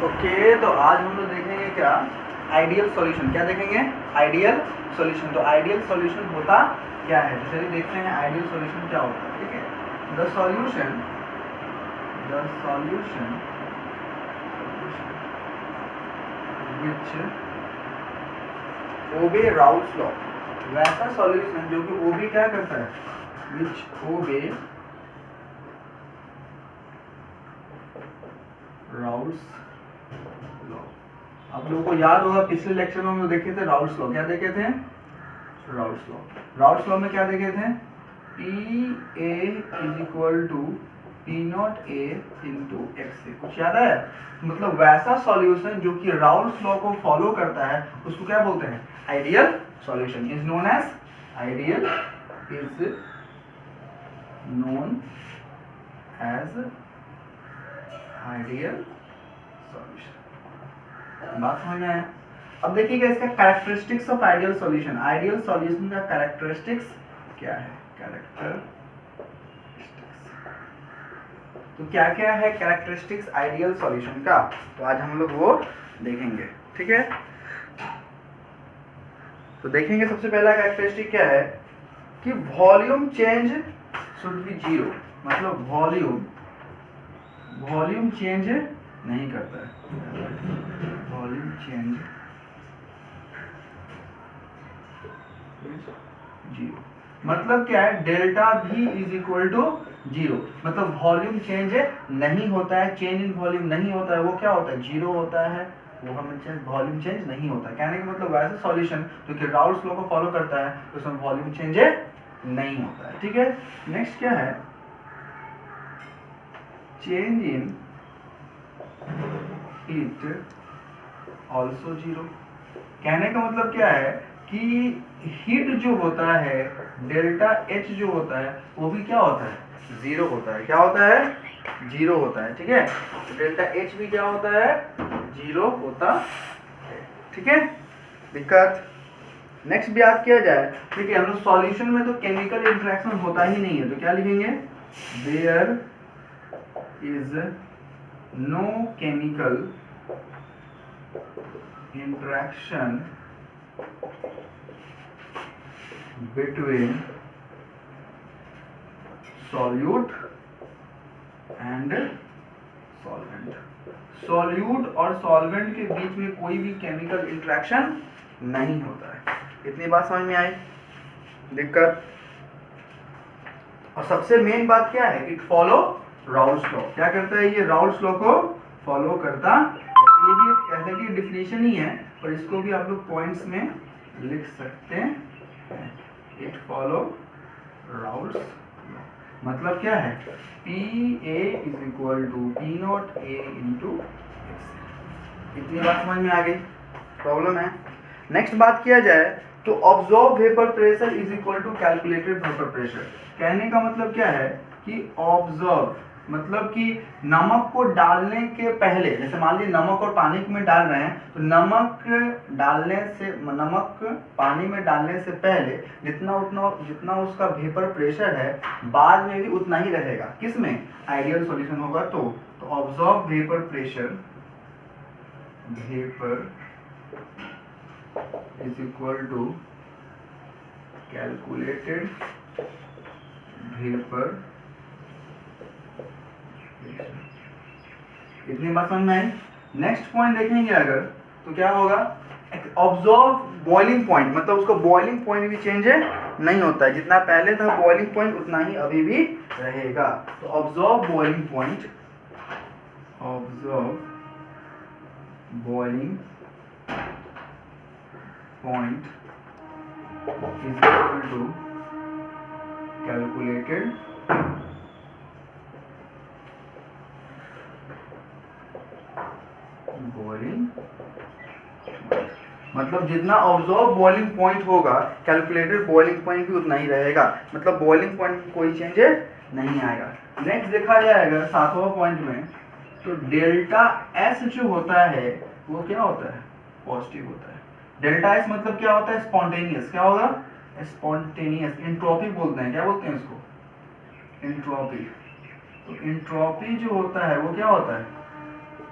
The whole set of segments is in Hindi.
ओके, तो आज हम लोग देखेंगे क्या, आइडियल सॉल्यूशन। क्या देखेंगे? Ideal solution. तो आइडियल सॉल्यूशन होता क्या है, तो चलिए देखते हैं आइडियल सॉल्यूशन क्या होता है। ठीक है, द सॉल्यूशन विच ओबे राउल्स लॉ, वैसा सॉल्यूशन जो कि ओबे क्या करता है, विच ओबे राउल्स लॉ। आप लोगों को याद होगा पिछले लेक्चर में हम लोग देखे थे राउल्स लॉ। क्या देखे थे? Raoult's law. राउल्स लॉ में क्या देखे थे? P A is equal to P not A into x A. कुछ याद है? मतलब वैसा सॉल्यूशन जो कि राउल्स लॉ को फॉलो करता है उसको क्या बोलते हैं? Ideal solution is known as ideal solution. बात समझ में आया? अब देखिएगा इसका characteristics of ideal solution. Ideal solution का कैरेक्टरिस्टिक्स क्या है? तो क्या क्या है कैरेक्टरिस्टिक्स आइडियल सॉल्यूशन का, तो आज हम लोग वो देखेंगे। ठीक है, तो देखेंगे सबसे पहला कैरेक्टरिस्टिक क्या है कि volume change should be zero. मतलब वॉल्यूम चेंज नहीं करता है, वॉल्यूम चेंज जीरो। मतलब क्या है? डेल्टा भी इज इक्वल टू जीरो। मतलब वॉल्यूम चेंज नहीं होता है, चेंज इन वॉल्यूम नहीं होता है, वो क्या होता है? जीरो होता है। वो हमें वॉल्यूम चेंज नहीं होता है। कहने का मतलब वैसे सॉल्यूशन जो कि राउल्स लॉ को फॉलो करता है तो उसमें वॉल्यूम चेंज नहीं होता है। ठीक है, नेक्स्ट क्या है? Change in it also zero. कहने का मतलब क्या है कि हीट जो होता है, डेल्टा एच जो होता है, वो भी क्या होता है? जीरो होता है। क्या होता है? जीरो होता है। ठीक है, तो डेल्टा एच भी क्या होता है? जीरो होता है। ठीक है, दिक्कत। नेक्स्ट भी याद किया जाए, ठीक है, हम लोग सॉल्यूशन में तो केमिकल इंटरेक्शन होता ही नहीं है, तो क्या लिखेंगे? There is no chemical interaction between solute and solvent। Solute और सॉल्वेंट के बीच में कोई भी केमिकल इंटरेक्शन नहीं होता है। इतनी बात समझ में आई? दिक्कत। और सबसे मेन बात क्या है? It follow Raoult's law. क्या करता है ये? राउल्स लॉ को फॉलो करता है। ये भी एक ऐसे की डिफिनेशन ही है, और इसको भी आप लोग पॉइंट्स में लिख सकते हैं। It follow Raoult's law. मतलब क्या है? P A is equal to P not A into X. इतनी बात समझ में आ गई? प्रॉब्लम है? नेक्स्ट बात किया जाए तो observe vapour pressure is equal to calculated vapour pressure. कहने का मतलब क्या है कि ऑब्जर्व मतलब कि नमक को डालने के पहले, जैसे मान लीजिए नमक और पानी में डाल रहे हैं, तो नमक पानी में डालने से पहले जितना उसका वेपर प्रेशर है, बाद में भी उतना ही रहेगा। किसमें? आइडियल सॉल्यूशन होगा तो observe vapour pressure is equal to calculated vapor pressure। इतनी बात समझ में आई? नेक्स्ट पॉइंट देखेंगे अगर, तो क्या होगा? Observe boiling point. मतलब उसका बॉइलिंग पॉइंट भी चेंज नहीं होता है, जितना पहले था बॉइलिंग पॉइंट उतना ही अभी भी रहेगा। तो observe boiling point is equal to calculated boiling। मतलब जितना ऑब्जर्व बॉइलिंग पॉइंट होगा, कैलकुलेटेड बॉइलिंग पॉइंट भी उतना ही रहेगा। मतलब बॉइलिंग पॉइंट में कोई चेंज नहीं आएगा। नेक्स्ट देखा जाएगा 7वां पॉइंट में, तो डेल्टा एस जो होता है वो क्या होता है? पॉजिटिव होता है। डेल्टा एस मतलब क्या होता है? स्पॉन्टेनियस। क्या होगा? स्पॉन्टेनियस। एंट्रोपी बोलते हैं। क्या बोलते हैं इसको? एंट्रोपी। तो एंट्रोपी जो होता है वो क्या होता है?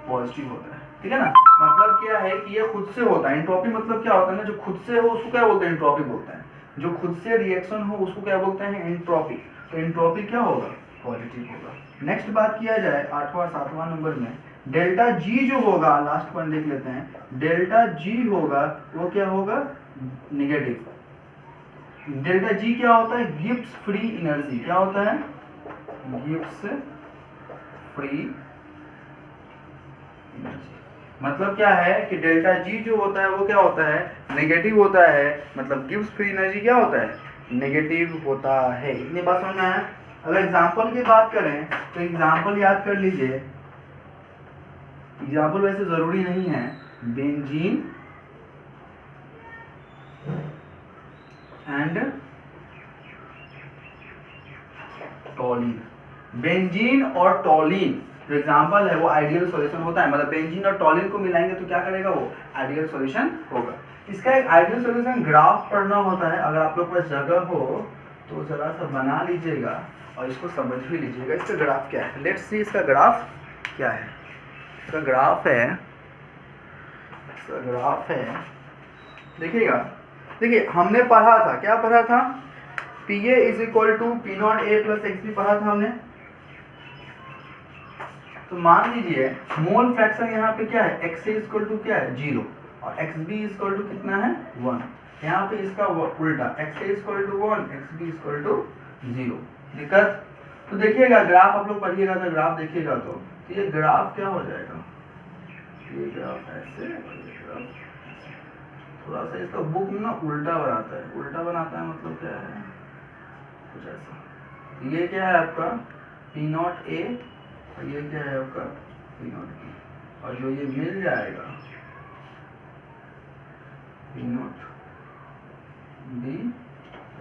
पॉजिटिव होता है, ठीक है ना। मतलब क्या है कि ये खुद से होता है। एंट्रोपी मतलब क्या होता है ना, जो खुद से हो उसको क्या बोलते हैं, एंट्रोपी बोलते हैं। जो खुद से रिएक्शन हो उसको क्या बोलते हैं, एंट्रोपी। तो एंट्रोपी क्या होगा, पॉजिटिव होगा। नेक्स्ट बात किया जाए 8वां 7वां नंबर में, डेल्टा जी जो होगा, लास्ट वन देख लेते हैं, डेल्टा जी होगा वो क्या होगा, निगेटिव। डेल्टा जी क्या होता है, गिब्स फ्री एनर्जी। क्या होता है, गिब्स फ्री एनर्जी। मतलब क्या है कि डेल्टा जी जो होता है वो क्या होता है, नेगेटिव होता है। मतलब गिब्स फ्री एनर्जी क्या होता है, नेगेटिव होता है। इतनी बात समझ में आया। अगर एग्जांपल की बात करें तो एग्जांपल याद कर लीजिए। एग्जांपल वैसे जरूरी नहीं है। बेंजीन एंड टोलिन, बेंजीन और टोलिन जो एग्जांपल है वो आइडियल सॉल्यूशन होता है। मतलब बेंजीन और टोलिन को मिलाएंगे तो क्या करेगा, वो आइडियल सॉल्यूशन होगा। इसका एक आइडियल सॉल्यूशन ग्राफ पढ़ना होता है। अगर आप लोग के पास जगह हो तो जरा सा बना लीजिएगा और इसको समझ भी लीजिएगा इसका ग्राफ क्या है। लेट्स सी इसका ग्राफ क्या है। इसका ग्राफ है, देखिएगा। देखिए हमने पढ़ा था, क्या पढ़ा था, P A is equal to P not A plus X B पढ़ा था हमने। तो मान लीजिए मोल फ्रैक्शन यहाँ पे क्या है, एक्स ए इक्वल टू क्या है, 0 और एक्स बी इक्वल टू कितना है, 1। यहाँ पे इसका उल्टा, X A equal to 1, X B equal to 0। दिक्कत। तो देखिएगा ग्राफ आप लोग पढ़िएगा तो ग्राफ देखिएगा तो ये ग्राफ क्या हो जाएगा, ये ग्राफ ऐसे, थोड़ा सा इसका बुक में ना उल्टा बनाता है। उल्टा बनाता है मतलब क्या है, कुछ ऐसा। ये क्या है आपका पी नॉट ए और ये क्या है आपका पी नॉट बी, और जो ये मिल जाएगा पी नॉट बी,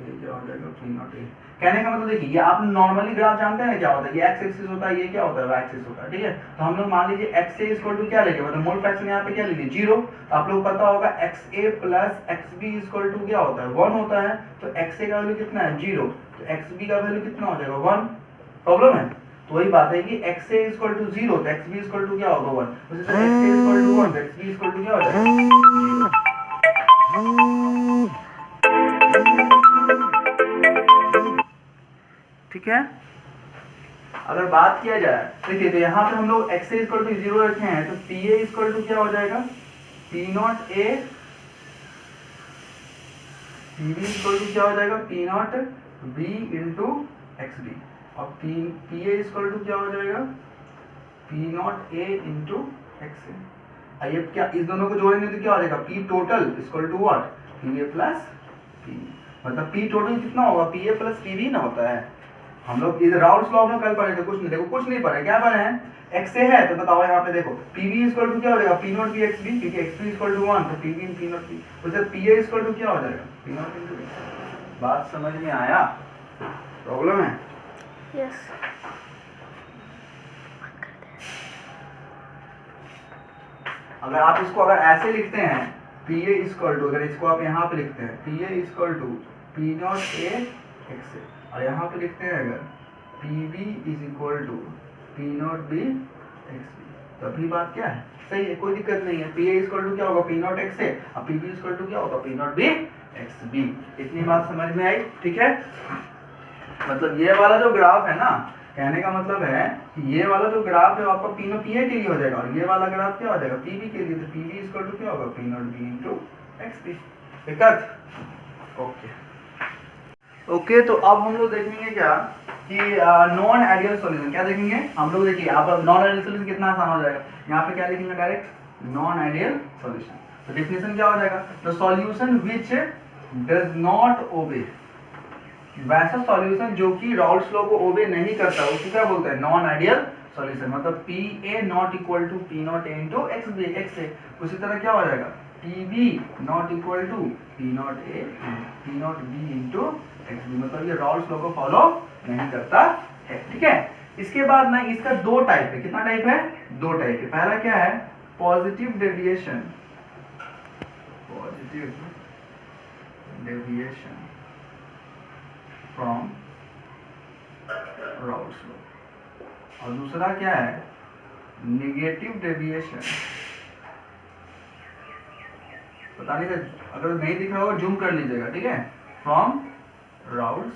ये क्या हो जाएगा पी नॉट ए। कहने का मतलब देखिए ये आप नॉर्मली ग्राफ जानते हैं क्या होता है, ये एक्स एक्सिस होता है, ये क्या होता है, वाई एक्सिस होता है, ठीक है। तो हम लोग मान लीजिए एक्स ए इक्वल टू क्या लेंगे, मतलब मोल फ्रैक्शन यहाँ पे क्या लीजिए, 0। तो आप लोग पता होगा X A plus X B equal to क्या होता है, 1 होता है। तो एक्स ए का वैल्यू कितना है, 0। तो एक्स बी का वैल्यू कितना हो जाएगा, 1। प्रॉब्लम है। तो वही बात है कि एक्स ए इक्वल टू 0 तो एक्स बी इक्वल टू क्या होगा, 1। उसी तरह एक्स ए इक्वल टू 1 तो एक्स बी इक्वल टू क्या हो जाएगा, 0। ठीक है। अगर बात किया जाए देखिए तो यहाँ पे हम लोग एक्स ए इक्वल टू 0 रखे हैं, तो पी ए इक्वल टू क्या हो जाएगा, P not A, P B equal to क्या हो जाएगा, P not B into x B, और पी ए इक्वल टू क्या हो जाएगा, P not A into x A. आइए क्या इस दोनों को जोड़ेंगे तो क्या हो जाएगा, P total equal to what, P A plus P. मतलब पी टोटल कितना होगा, P A plus P B ना होता है। हम लोग इधर राउल्स लॉ में कल पढ़े थे, कुछ नहीं, देखो कुछ नहीं पढ़े, क्या पढ़े हैं, एक्स ए है तो बताओ यहाँ पे देखो पी बी इक्वल टू क्या हो जाएगा, P not B x B, क्योंकि एक्स बी इक्वल टू 1 तो P B P not B, उसे पी ए इक्वल टू क्या हो जाएगा, पी नॉट इंटू बी। बात समझ में आया, प्रॉब्लम है, यस। अगर आप इसको अगर ऐसे लिखते हैं पी ए इक्वल टू, अगर इसको आप यहाँ पे लिखते हैं P A equal to P not A x A, और यहाँ पे लिखते हैं अगर P B is equal to P not B x B, तो अभी बात क्या है, सही है, कोई दिक्कत नहीं है। पी ए इक्वल टू क्या होगा, पी नॉट एक्स ए, और पी बी इक्वल टू क्या होगा, P not B x B. इतनी बात समझ में आई, ठीक है। मतलब ये वाला जो ग्राफ है ना, कहने का मतलब है कि ये वाला जो ग्राफ है आपका पी नॉट पी ए के लिए हो जाएगा, और ये वाला ग्राफ क्या हो जाएगा, पी बी के लिए, तो पी बी इक्वल टू क्या होगा, P not B into x B. दिक्कत, ओके ओके। तो अब हम लोग देखेंगे क्या कि नॉन आइडियल सॉल्यूशन, क्या देखेंगे हम लोग, देखिए आप नॉन आइडियल सॉल्यूशन कितना आसान हो जाएगा, यहाँ पे क्या लिखेंगे डायरेक्ट नॉन आइडियल सॉल्यूशन। तो डेफिनेशन क्या हो जाएगा, the solution which does not obey, वैसा सॉल्यूशन जो कि राउल्स लॉ को ओबे नहीं करता उसको क्या बोलते हैं, नॉन आइडियल सॉल्यूशन। मतलब P A not equal to P not A into x B x A, उसी तरह क्या हो जाएगा, P B not equal to P not A P not B into x B. मतलब ये राउल्स लॉ को फॉलो नहीं करता है, ठीक है। इसके बाद ना इसका दो टाइप है, कितना टाइप है, दो टाइप है। पहला क्या है, positive deviation, positive deviation from Raoult's law, और दूसरा क्या है, नेगेटिव डेविएशन, पता नहीं था, अगर नहीं दिख रहा होगा जूम कर लीजिएगा, ठीक है, फ्रॉम राउल्स,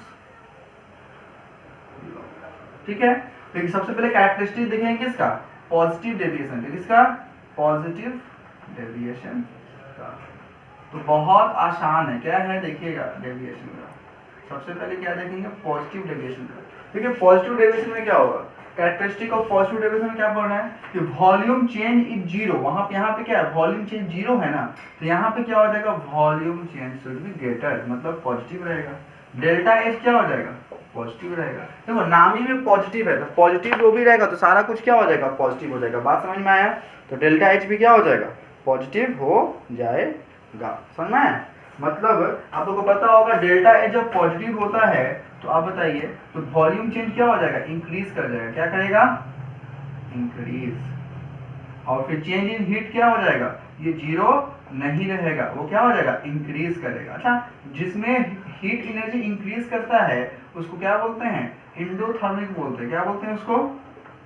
ठीक है। तो सबसे पहले कैरेक्टरिस्टिक देखेंगे किसका, पॉजिटिव डेविएशन, किसका, पॉजिटिव डेविएशन का। तो बहुत आसान है, क्या है देखिएगा डेविएशन का, सबसे पहले क्या देखेंगे, पॉजिटिव डेविएशन का, ठीक है। पॉजिटिव डेविएशन में क्या होगा, कैरेक्टरिस्टिक ऑफ पॉजिटिव डेविएशन में क्या पढ़ रहे हैं कि वॉल्यूम चेंज इज जीरो, वहां पे यहाँ पे क्या है, वॉल्यूम चेंज जीरो है ना, तो यहाँ पे क्या हो जाएगा, volume change should be greater, मतलब पॉजिटिव रहेगा। डेल्टा एच क्या हो जाएगा, पॉजिटिव रहेगा। देखो नाम ही में पॉजिटिव है, तो पॉजिटिव जो भी रहेगा तो सारा कुछ क्या हो जाएगा, पॉजिटिव हो जाएगा। बात समझ में आया, तो डेल्टा एच भी क्या हो जाएगा, पॉजिटिव हो जाएगा, समझ में आया। मतलब आप लोगों को पता होगा डेल्टा एच जब पॉजिटिव होता है तो आप बताइए, तो वॉल्यूम चेंज क्या हो जाएगा, इंक्रीज कर जाएगा, क्या करेगा, इंक्रीज। और फिर चेंज इन हीट क्या हो जाएगा, ये जीरो नहीं रहेगा, वो क्या हो जाएगा, इंक्रीज करेगा। अच्छा, जिसमें हीट एनर्जी इंक्रीज करता है उसको क्या बोलते हैं, इंडोथर्मिक बोलते हैं, क्या बोलते हैं उसको,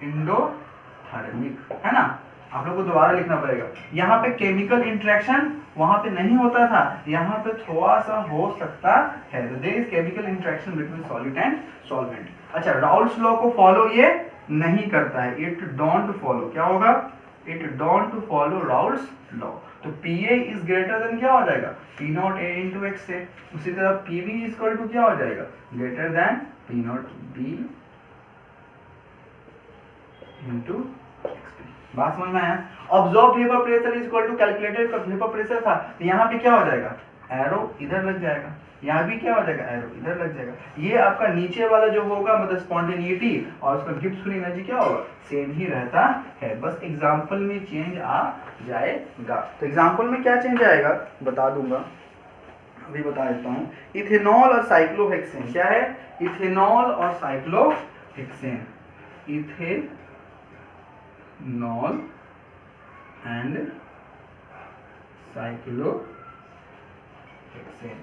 इंडोथर्मिक, है ना। आप लोग को दोबारा लिखना पड़ेगा, यहाँ पे केमिकल इंटरेक्शन वहां पे नहीं होता था, यहाँ पे थोड़ा सा हो सकता है, there is chemical interaction between solid and solvent. अच्छा, राउल्स लॉ को फॉलो ये नहीं करता है, इट डोंट फॉलो, क्या होगा, it don't follow Raoult's law. तो PA इज ग्रेटर देन क्या हो जाएगा, P0 A into X से। उसी तरह PB इज इक्वल टू क्या हो जाएगा, greater than P0 B into XP। बात समझ में आया। Observe vapour pressure is equal to calculated vapour pressure था, तो यहाँ पे क्या हो जाएगा, एरो इधर लग जाएगा, यहाँ भी क्या हो जाएगा, एरो इधर लग जाएगा। ये आपका नीचे वाला जो होगा मतलब स्पॉन्टेनिटी और उसका गिब्स फ्री एनर्जी क्या होगा, सेम ही रहता है, बस एग्जांपल में चेंज आ जाएगा। तो एग्जांपल में क्या चेंज आएगा बता दूंगा, अभी बता देता हूँ। इथेनॉल और साइक्लोहेक्सेन, क्या है, इथेनॉल और साइक्लोहेक्सेन, इथेनॉल एंड साइक्लो,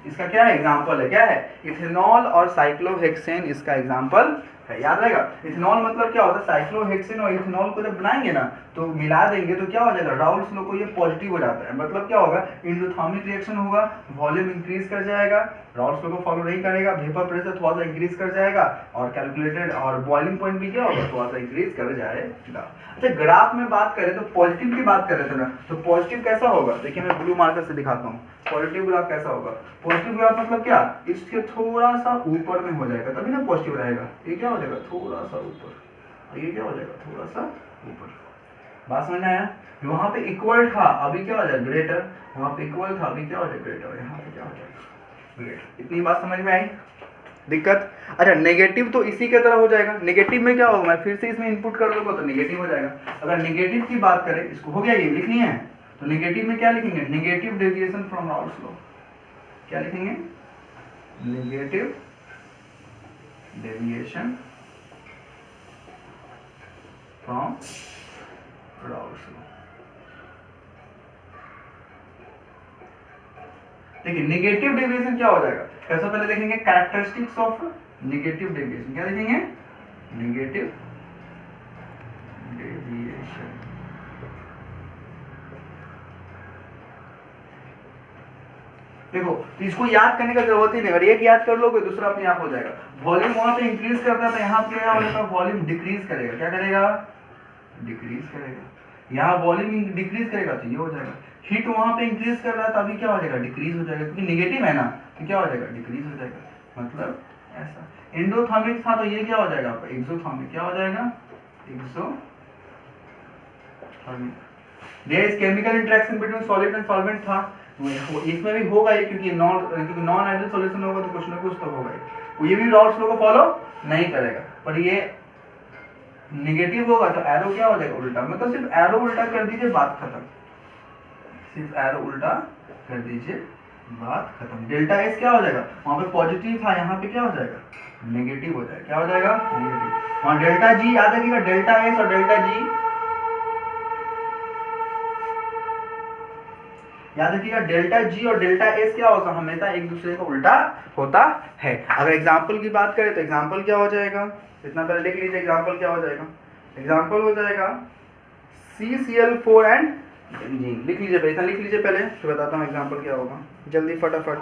इसका क्या है एग्जांपल है, क्या है, इथेनॉल और साइक्लोहेक्सेन इसका एग्जांपल है, याद रहेगा। इथेनॉल मतलब क्या होता है, साइक्लोहेक्सेन और इथेनॉल को जब बनाएंगे ना तो मिला देंगे तो क्या हो जाएगा, राउल्स लॉ को ये पॉजिटिव हो जाता है, मतलब क्या होगा, इंडोथर्मिक रिएक्शन होगा, वॉल्यूम इंक्रीज कर जाएगा, राउल्स लॉ को फॉलो नहीं करेगा, वेपर प्रेशर थोड़ा सा इंक्रीज कर जाएगा और कैलकुलेटेड और बॉइलिंग पॉइंट भी क्या होगा, थोड़ा सा इंक्रीज कर जाएगा। अच्छा, ग्राफ में बात करें तो पॉजिटिव की बात कर रहे थे ना, तो पॉजिटिव कैसा होगा, देखिए मैं ब्लू मार्कर से दिखाता हूँ, पॉजिटिव ग्राफ कैसा होगा। पॉजिटिव ग्राफ मतलब क्या, इसके थोड़ा सा ऊपर में हो जाएगा तभी ना पॉजिटिव रहेगा, ये क्या हो जाएगा, थोड़ा सा ऊपर, ये क्या हो जाएगा, थोड़ा सा ऊपर। बात समझ में आया। वहां पे इक्वल था, अभी क्या हो जाएगा, ग्रेटर, वहां पे इक्वल था, अभी क्या हो जाएगा, ग्रेटर, यहाँ पे क्या हो जाएगा, ग्रेटर। इतनी बात समझ में आई, दिक्कत। अच्छा, नेगेटिव तो इसी के तरह हो जाएगा, नेगेटिव में क्या होगा, मैं फिर से इसमें इनपुट कर दूंगा तो नेगेटिव हो जाएगा। अगर नेगेटिव की बात करें, इसको हो गया, ये लिखनी है, तो नेगेटिव में क्या लिखेंगे, negative deviation from Raoult's law, क्या लिखेंगे, negative deviation from Raoult's law. देखिए नेगेटिव डेविएशन क्या हो जाएगा, कैसे पहले देखेंगे कैरेक्टरिस्टिक्स ऑफ नेगेटिव डेविएशन, क्या देखेंगे, नेगेटिव डेविएशन। देखो, तो इसको याद करने का जरूरत ही नहीं, अगर एक याद कर लोगे दूसरा अपने आप हो जाएगा। वॉल्यूम वहां पे इंक्रीज करता है तो यहाँ पे क्या होगा, वॉल्यूम डिक्रीज करेगा, क्या करेगा, डिक्रीज करेगा। यहाँ वॉल्यूम डिक्रीज करेगा तो ये हो जाएगा। हीट वहां पे इंक्रीज कर रहा है तो अभी क्या हो जाएगा, डिक्रीज हो जाएगा, क्योंकि नेगेटिव है ना, तो क्या हो जाएगा, डिक्रीज हो जाएगा। मतलब ऐसा एंडोथर्मिक था तो ये क्या हो जाएगा आपका, एक्सोथर्मिक, क्या हो जाएगा, exothermic. There is chemical interaction between solid and solvent था, इसमें भी होगा ये, क्योंकि नॉन आइडियल सॉल्यूशन होगा तो कुछ ना कुछ तो होगा ही। ये भी राउल्स लॉ को फॉलो नहीं करेगा, पर ये नेगेटिव होगा तो एरो क्या हो जाएगा, उल्टा। मतलब सिर्फ एरो उल्टा कर दीजिए, बात खत्म, सिर्फ एरो उल्टा कर दीजिए, बात खत्म। डेल्टा एस क्या हो जाएगा, वहां पे पॉजिटिव था, यहाँ पे क्या हो जाएगा, नेगेटिव हो जाएगा, क्या हो जाएगा, नेगेटिव। वहां डेल्टा जी याद रखिएगा, डेल्टा एस और डेल्टा जी याद रखिएगा, डेल्टा जी और डेल्टा एस क्या होगा, हमेशा एक दूसरे का उल्टा होता है। अगर एग्जांपल की बात करें तो एग्जांपल क्या हो जाएगा, इतना पहले लिख लीजिए, एग्जांपल क्या हो जाएगा, एग्जांपल हो जाएगा CCl4 एंड बेंजीन। लिख लीजिए पहले, इतना लिख लीजिए पहले, फिर बताता हूँ एग्जांपल क्या होगा, जल्दी फटाफट।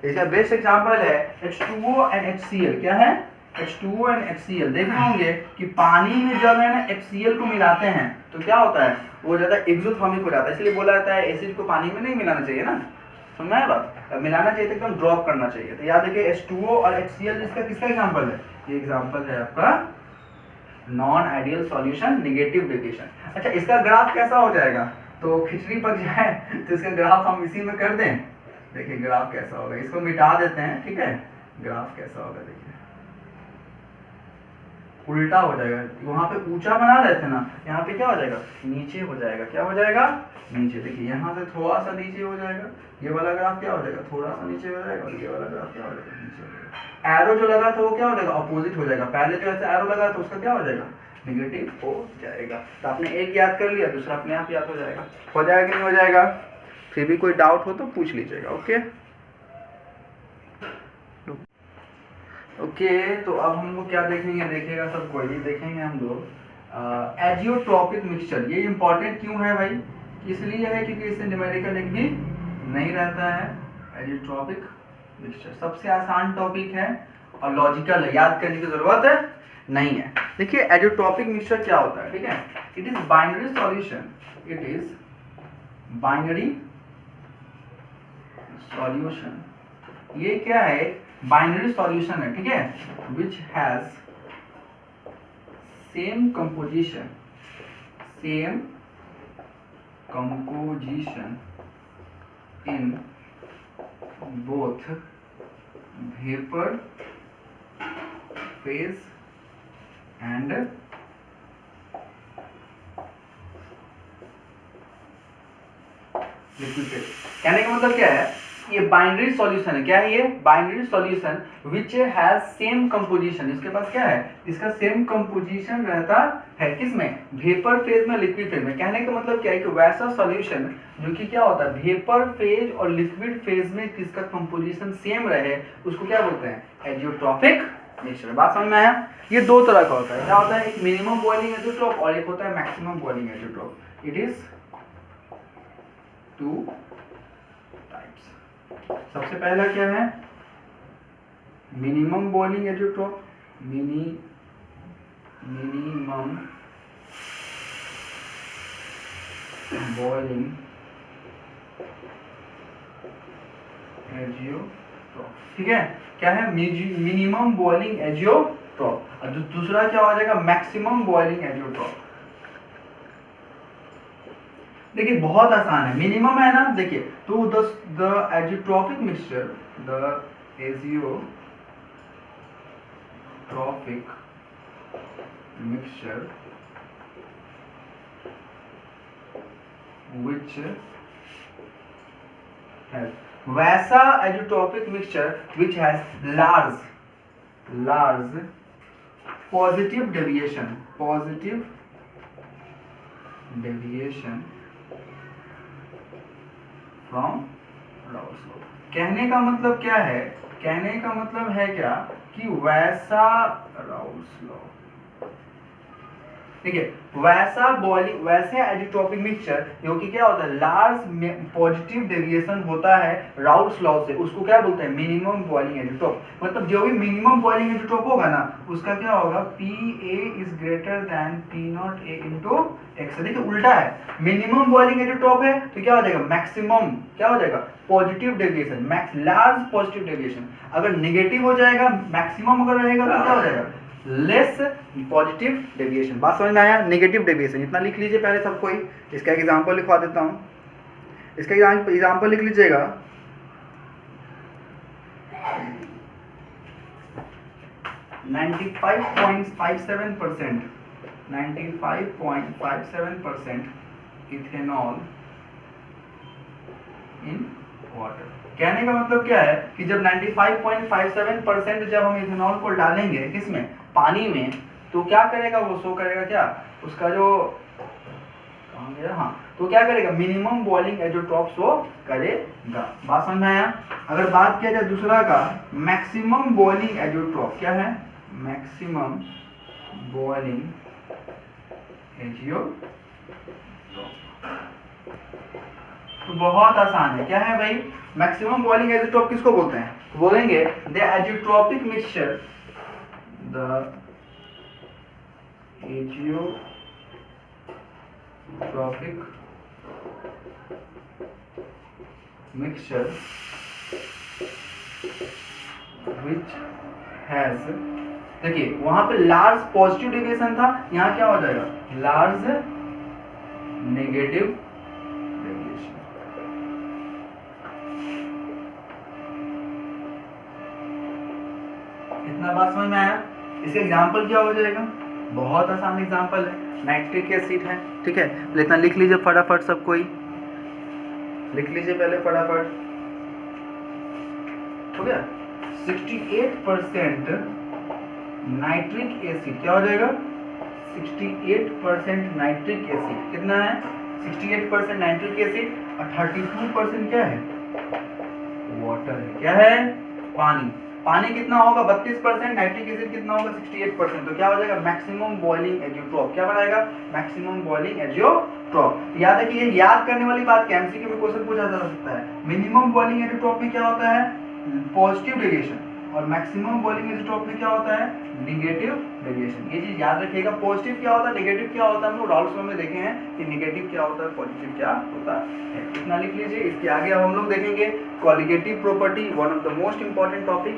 इसका बेस्ट एग्जांपल है H2O एंड HCl। क्या है? H2O and HCl। देखे होंगे कि पानी में जब है ना HCl को मिलाते हैं तो क्या होता है, वो ज़्यादा एक्सोथर्मिक हो जाता है, इसलिए बोला जाता है एसिड को पानी में नहीं मिलाना चाहिए ना, समझ में बात? मिलाना चाहिए तो एकदम ड्रॉप करना चाहिए। तो याद रखिए H2O और HCl इसका किसका एग्जांपल है? ये एग्जांपल है आपका non ideal solution, negative deviation. अच्छा, इसका ग्राफ कैसा हो जाएगा? तो खिचड़ी पक जाए तो इसका ग्राफ हम इसी में कर दें। देखिए ग्राफ कैसा होगा, इसको मिटा देते हैं, ठीक है? ग्राफ कैसा होगा देखिए, उल्टा हो जाएगा। वहां पे ऊंचा बना रहे थे ना, यहाँ पे क्या हो जाएगा, नीचे हो जाएगा। क्या हो जाएगा? नीचे। देखिए यहाँ से थोड़ा सा नीचे हो जाएगा, ये वाला ग्राफ क्या हो जाएगा, थोड़ा सा नीचे हो जाएगा, और ये वाला ग्राफ क्या हो जाएगा, नीचे हो जाएगा। एरो जो लगा था वो क्या हो जाएगा, अपोजिट हो जाएगा। पहले जो ऐसे एरो लगा था उसका क्या हो जाएगा, नेगेटिव हो जाएगा। तो आपने एक याद कर लिया, दूसरा अपने आप याद हो जाएगा। हो जाएगा कि नहीं हो जाएगा? फिर भी कोई डाउट हो तो पूछ लीजिएगा। ओके, तो अब हम लोग क्या देखेंगे, देखिएगा सब कोई देखेंगे हम लोग एजियोट्रॉपिक मिक्सचर। ये इंपॉर्टेंट क्यों है भाई? इसलिए है क्योंकि इससे न्यूमेरिकल एक भी नहीं रहता है। एजियोट्रॉपिक मिक्सचर सबसे आसान टॉपिक है और लॉजिकल है, याद करने की जरूरत है नहीं है। देखिए एजियोट्रॉपिक मिक्सचर क्या होता है, ठीक है? It is binary solution, it is binary solution. ये क्या है, बाइनरी सॉल्यूशन है, ठीक है? Which has same composition in both vapour phase and liquid phase. कहने का मतलब क्या है, ये बाइनरी सॉल्यूशन है। क्या है ये? Binary solution which has same composition. इसके पास क्या है, इसका सेम कंपोजिशन रहता है किसमें, वेपर फेज में, लिक्विड फेज में। कहने का मतलब क्या है कि वैसा सॉल्यूशन जो कि क्या होता है, वेपर फेज और लिक्विड फेज में किसका कंपोजिशन सेम रहे, उसको क्या बोलते हैं, एजियोट्रॉपिक मिक्सचर। बात समझ में आया? ये दो तरह का होता है। क्या होता है, एक मिनिमम बॉइलिंग एजियोट्रॉप और एक होता है maximum boiling azeotrope. It is two types. सबसे पहला क्या है, minimum boiling azeotrope, minimum boiling azeotrope, ठीक है? क्या है, मिनिमम बॉइलिंग एजियोट्रॉप। और दूसरा क्या हो जाएगा, मैक्सिमम बॉइलिंग एजियोट्रॉप। देखिए बहुत आसान है, मिनिमम है ना। देखिए तो the azeotropic mixture, the azeotropic mixture which has वैसा azeotropic mixture which has large positive deviation from Raoult's law। कहने का मतलब क्या है, कहने का मतलब है क्या कि वैसा Raoult's law, ठीक है, वैसा बॉइलिंग, वैसे एजियोट्रॉपिक मिक्सचर जो कि क्या होता है, लार्ज पॉजिटिव डेविएशन होता है राउल्ट्स लॉ से, उसको क्या बोलते हैं, मिनिमम बॉइलिंग एजियोट्रॉप। मतलब जो भी मिनिमम बॉइलिंग एजियोट्रॉप होगा ना, उसका क्या होगा, PA is greater then P0A into x। देखिए उल्टा है, मिनिमम बॉइलिंग एजियोट्रॉप है तो क्या हो जाएगा, मैक्सिमम क्या हो जाएगा, positive deviation, large positive deviation. अगर नेगेटिव हो जाएगा, मैक्सिमम अगर रहेगा तो क्या हो जाएगा, लेस पॉजिटिव डेविएशन। बात समझ में आया? नेगेटिव डेविएशन इतना लिख लीजिए पहले सब कोई। इसका एग्जांपल लिखवा देता हूं, इसका एग्जांपल लिख लीजिएगा। 95.57% इथेनॉल इन वाटर। कहने का मतलब क्या है कि जब 95.57% जब हम इथेनॉल को डालेंगे किसमें, पानी में, तो क्या करेगा वो, शो करेगा क्या, उसका जो कहाँ गया, हाँ, तो क्या करेगा, मिनिमम बॉइलिंग एजियोट्रॉप शो करेगा। बात समझ में आया? अगर बात किया जाए दूसरा का, मैक्सिमम बॉइलिंग एजियोट्रॉप, क्या है, मैक्सिमम बॉइलिंग तो बहुत आसान है। क्या है भाई, मैक्सिमम बॉइलिंग एजियोट्रॉप किसको बोलते हैं? बोलेंगे the azeotropic mixture, the azeotropic mixture which has, देखिए वहां पे लार्ज पॉजिटिव डेविएशन था, यहाँ क्या हो जाएगा, लार्ज नेगेटिव डेविएशन। इतना बात समझ में आया? इसका एग्जाम्पल क्या हो जाएगा? बहुत आसान एग्जाम्पल है, नाइट्रिक एसिड है, ठीक है। इतना लिख लीजिए फटाफट, सब कोई लिख लीजिए पहले फटाफट। हो गया 68% नाइट्रिक एसिड, क्या हो जाएगा 68% नाइट्रिक एसिड। कितना है 68% नाइट्रिक एसिड और 32% क्या है, वाटर है। क्या है, पानी। पानी कितना होगा 32%, नाइट्रिक एसिड कितना होगा 68%। तो क्या हो जाएगा, मैक्सिमम बॉइलिंग एजियोट्रॉप। क्या बनाएगा, मैक्सिमम बॉइलिंग एजियोट्रॉप। याद है कि ये याद करने वाली बात एमसीक्यू में क्वेश्चन पूछा जा सकता है। मिनिमम बॉइलिंग एजियोट्रॉप में क्या होता है, पॉजिटिव डेविएशन, और मैक्सिमम बॉइलिंग एजियोट्रॉप में क्या होता है, नेगेटिव डेविएशन। ये चीज याद रखिएगा। पॉजिटिव क्या होता है, नेगेटिव क्या होता है, हम लोग राउल्स लॉ में देखे हैं कि नेगेटिव क्या होता है, पॉजिटिव क्या होता है। इतना लिख लीजिए। इसके आगे अब हम लोग देखेंगे colligative property, one of the most important topic.